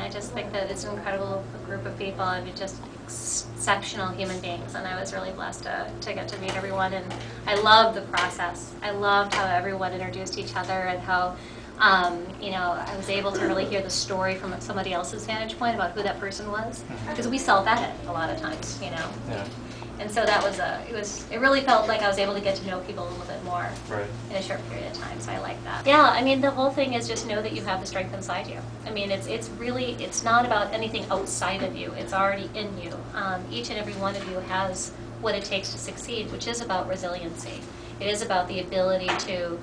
I just think that it's an incredible group of people. I mean, just exceptional human beings, and I was really blessed to get to meet everyone. And I loved the process. I loved how everyone introduced each other and how, you know, I was able to really hear the story from somebody else's vantage point about who that person was, because we self-edit a lot of times, you know. Yeah. And so that was it really felt like I was able to get to know people a little bit more in a short period of time, so I like that. Yeah, I mean, the whole thing is just know that you have the strength inside you. I mean, it's not about anything outside of you, it's already in you. Each and every one of you has what it takes to succeed, which is about resiliency. It is about the ability to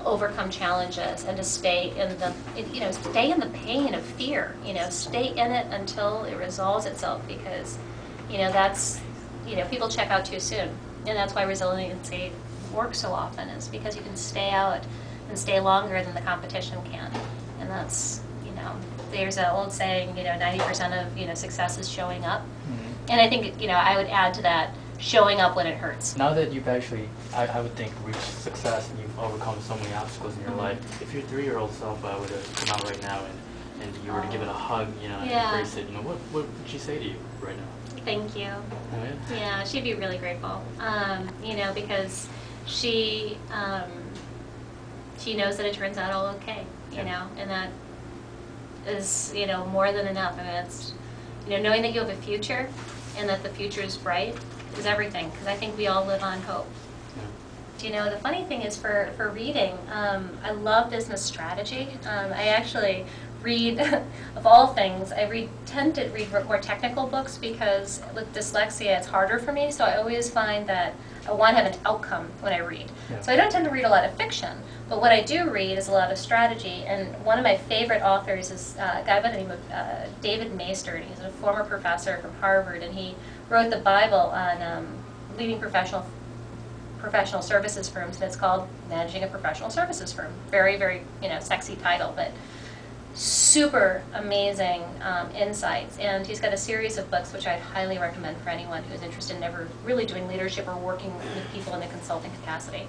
overcome challenges and to stay in the pain of fear, you know, stay in it until it resolves itself, because, you know, that's, you know, people check out too soon, and that's why resiliency works so often, is because you can stay out and stay longer than the competition can. And that's, you know, there's an old saying, you know, 90% of, you know, success is showing up. And I think, you know, I would add to that, showing up when it hurts. Now that you've actually, I would think, reached success and you've overcome so many obstacles in your life, if your 3-year-old self were to come out right now and you were to give it a hug, you know, and embrace it, you know, what would she say to you right now? Thank you. Oh, yeah? Yeah, she'd be really grateful. You know, because she knows that it turns out all okay. You know, and that is, you know, more than enough. I mean, it's, you know, knowing that you have a future and that the future is bright is everything. Because I think we all live on hope. You know, the funny thing is for reading, I love business strategy. I actually read, of all things, I tend to read more technical books, because with dyslexia it's harder for me, so I always find that I want to have an outcome when I read. So I don't tend to read a lot of fiction, but what I do read is a lot of strategy, and one of my favorite authors is a guy by the name of David Maister. He's a former professor from Harvard, and he wrote the Bible on leading professional services firms, and it's called Managing a Professional Services Firm. Very, very, you know, sexy title, but super amazing insights. And he's got a series of books which I'd highly recommend for anyone who's interested in ever really doing leadership or working with people in a consulting capacity.